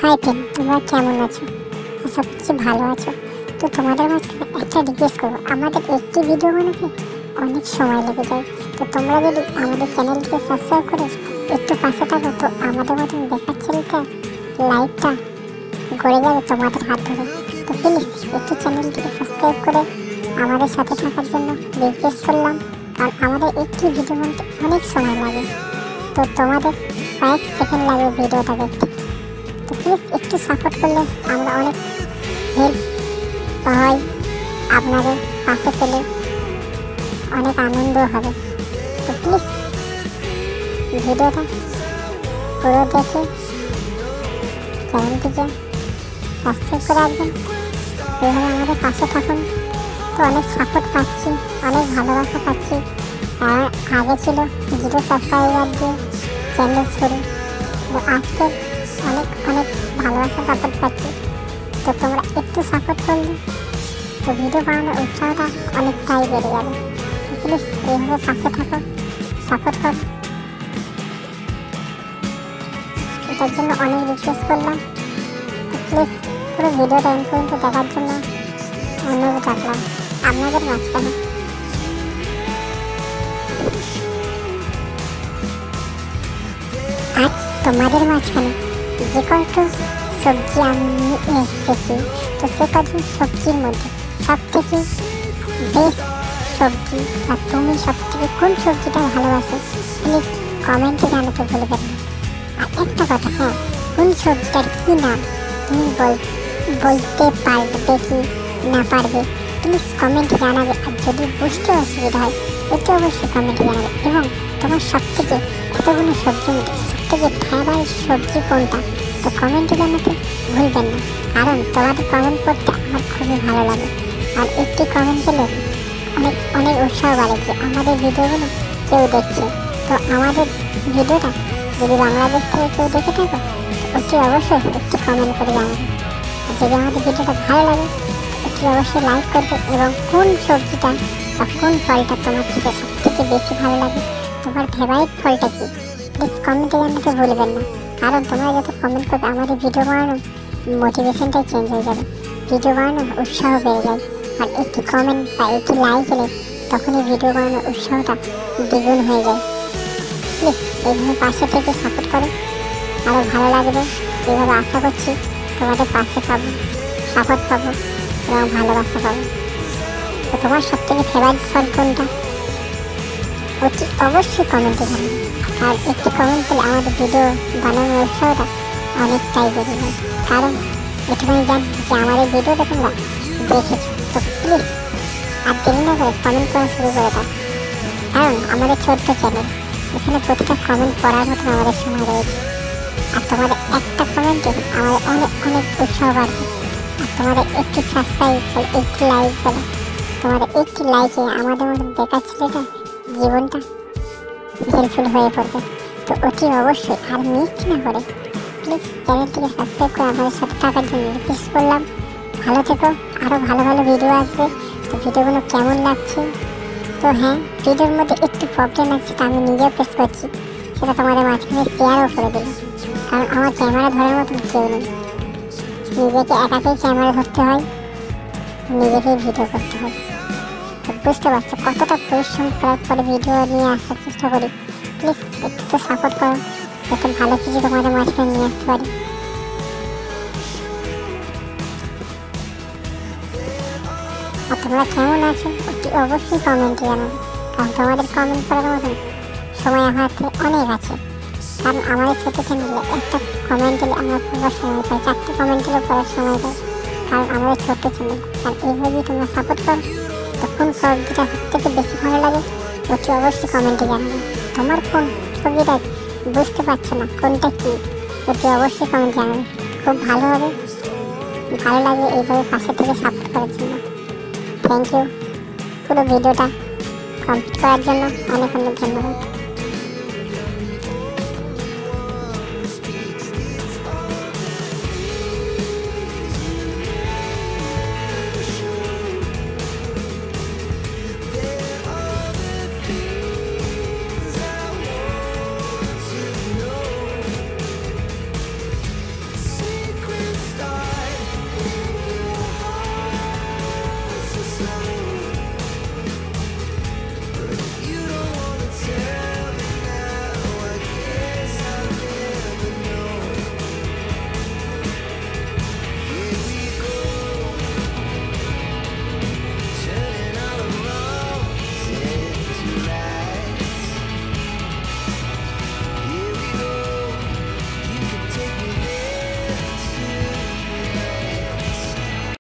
Hi friend, তোমরা কেমন আছো? আশা করছি ভালো আছো। তো তোমাদের মাঝখানে একটা রিকোয়েস্ট করবো, আমাদের একটি ভিডিও বানাতে অনেক সময় লেগে যায়। তো তোমরা যদি আমাদের চ্যানেলটিকে সাবস্ক্রাইব করে একটু পাশে থাকো, তো আমাদের মতন বেকার ছেলেটা লাইফটা গড়ে যাবে তোমাদের হাত ধরে। তো প্লিজ একটু চ্যানেলটিকে সাবস্ক্রাইব করে আমাদের সাথে থাকার জন্য রিকোয়েস্ট করলাম, কারণ আমাদের একটি ভিডিও বানাতে অনেক সময় লাগে। তো তোমাদের কয়েক সেকেন্ড লাগে ভিডিওটা দেখতে। তো প্লিজ একটু সাপোর্ট করলে আমরা অনেক হেল্প পাই, আপনাদের পাশে পেলে অনেক আনন্দ হবে। তো প্লিজ ভিডিওটা পুরো দেখে চ্যানেলটিকে সাবস্ক্রাইব করে রাখবেন, এইভাবে আমাদের পাশে থাকুন। তো অনেক সাপোর্ট পাচ্ছি, অনেক ভালোবাসা পাচ্ছি। আর আগে ছিল 0 সাবস্ক্রাইবার দিয়ে চ্যানেল শুরু, তো আজকে অনেক অনেক ভালোবাসা সাপোর্ট পাচ্ছি। তো তোমরা একটু সাপোর্ট করলে তো ভিডিও বানানোর উৎসাহটা অনেকটাই বেড়ে যাবে। প্লিজ এইভাবে পাশে থাকো, সাপোর্ট করো। এটার জন্য অনেক রিকোয়েস্ট করলাম। তো প্লিজ পুরো ভিডিওটা এন্ড পর্যন্ত দেখার জন্য অনুরোধ রাখলাম আপনাদের মাঝখানে। আজ তোমাদের মাঝখানে যে কয়টা সবজি আমি নিয়ে এসেছি, তো সে কজন সবজির মধ্যে সব থেকে বেস্ট সবজি বা তুমি সব থেকে কোন সবজিটা ভালোবাসো, প্লিজ কমেন্টে জানাতে ভুলবেন না। আর একটা কথা, হ্যাঁ, কোন সবজিটার কী নাম তুমি বলতে পারবে কি না পারবে, প্লিজ কমেন্টে জানাবে। আর যদি বুঝতে অসুবিধা হয় এতে অবশ্যই কমেন্টে জানাবে। এবং তোমার সব থেকে এতগুলো সবজির মধ্যে সব থেকে ফেভারিট সবজি কোনটা, তো কমেন্টে জানাতে ভুলবেন না, কারণ তোমাদের কমেন্ট পড়তে আমার খুবই ভালো লাগে। আর একটি কমেন্ট পেলে অনেক অনেক উৎসাহ বাড়ে যে আমাদের ভিডিওগুলো কেউ দেখছে। তো আমাদের ভিডিওটা যদি বাংলাদেশ থেকে কেউ দেখে থাকো, অতি অবশ্যই একটি কমেন্ট করে জানাবে। আর যদি আমাদের ভিডিওটা ভালো লাগে অতি অবশ্যই লাইক করবে। এবং কোন সবজিটা বা কোন ফলটা তোমার থেকে সব থেকে বেশি ভালো লাগে, তোমার ফেভারিট ফলটা কি, প্লিজ কমেন্টে জানাতে ভুলবেন না। কারণ তোমরা যত কমেন্ট করবে আমাদের ভিডিও বানানোর মোটিভেশনটাই চেঞ্জ হয়ে যাবে, ভিডিও বানানোর উৎসাহ বেড়ে যায়। আর একটি কমেন্ট বা একটি লাইক এলে তখনই ভিডিও বানানোর উৎসাহটা দ্বিগুণ হয়ে যায়। প্লিজ এইভাবে পাশে থেকে সাপোর্ট করো, আরও ভালো লাগবে। এইভাবে আশা করছি তোমাদের পাশে পাবো, সাপোর্ট পাবো এবং ভালোবাসা পাবো। তো তোমার সব থেকে ফেভারিট ফল কোনটা, অতি অবশ্যই কমেন্টে জানাবে। আর একটি কমেন্ট পেলে আমাদের ভিডিও বানানোর উৎসাহটা অনেকটাই বেড়ে যায়, কারণ এটুকুনি জানি যে আমাদের ভিডিওটা তোমরা দেখেছো। তো প্লিজ আর দেরি না করে কমেন্ট করা শুরু করে দাও, কারণ আমাদের ছোট্ট চ্যানেল, এখানে প্রতিটা কমেন্ট পড়ার মতন আমাদের সময় রয়েছে। আর তোমাদের একটা কমেন্টে আমাদের অনেক অনেক উৎসাহ বাড়বে। আর তোমাদের একটি সাবস্ক্রাইব বলে, একটি লাইক বলে, তোমাদের একটি লাইকে আমাদের মতন বেকার ছেলেটা জীবনটা হেল্পফুল হয়ে পড়বে। তো অতি অবশ্যই আর মিস না করে প্লিজ চ্যানেলটিকে সাবস্ক্রাইব করে আমাদের সাথে থাকার জন্য রিকোয়েস্ট করলাম। ভালো থেকো, আরও ভালো ভালো ভিডিও আসবে। তো ভিডিওগুলো কেমন লাগছে, তো হ্যাঁ, ভিডিওর মধ্যে একটু প্রবলেম আছে, সেটা আমি নিজেও ফেস করছি, সেটা তোমাদের মাঝখানে শেয়ারও করে দিলাম। কারণ আমার ক্যামেরা ধরার মতন কেউ নেই, নিজেকে একাকেই ক্যামেরা ধরতে হয়, নিজেকেই ভিডিও করতে হয়। তো বুঝতে পারছো কতটা পরিশ্রম করার পরে ভিডিও নিয়ে আসার চেষ্টা করি। প্লিজ একটু তো সাপোর্ট করো, যাতে ভালো কিছু তোমাদের মাঝখানে নিয়ে আসতে পারি। আর তোমরা কেমন আছো অতি অবশ্যই কমেন্টে জানাবে, কারণ তোমাদের কমেন্ট করার মতন সময় আমার হাতে অনেক আছে। কারণ আমাদের ছোটো চ্যানেলে একটা কমেন্ট এলে আমরা পড়ার সময় পাই, 4টে কমেন্ট এলেও পড়ার সময় পাই, কারণ আমাদের ছোট্ট চ্যানেল। আর এইভাবে যদি তোমরা সাপোর্ট করো, তো কোন সবজিটা সব থেকে বেশি ভালো লাগে অতি অবশ্যই কমেন্টে জানাবে। তোমার কোন ছবিটা বুঝতে পারছো না কোনটা কী, অতি অবশ্যই কমেন্ট জানাবে, খুব ভালো হবে, ভালো লাগবে এইভাবে পাশে থেকে সাপোর্ট করার জন্য। থ্যাংক ইউ পুরো ভিডিওটা কমপ্লিট করার জন্য, অনেক অনেক ধন্যবাদ।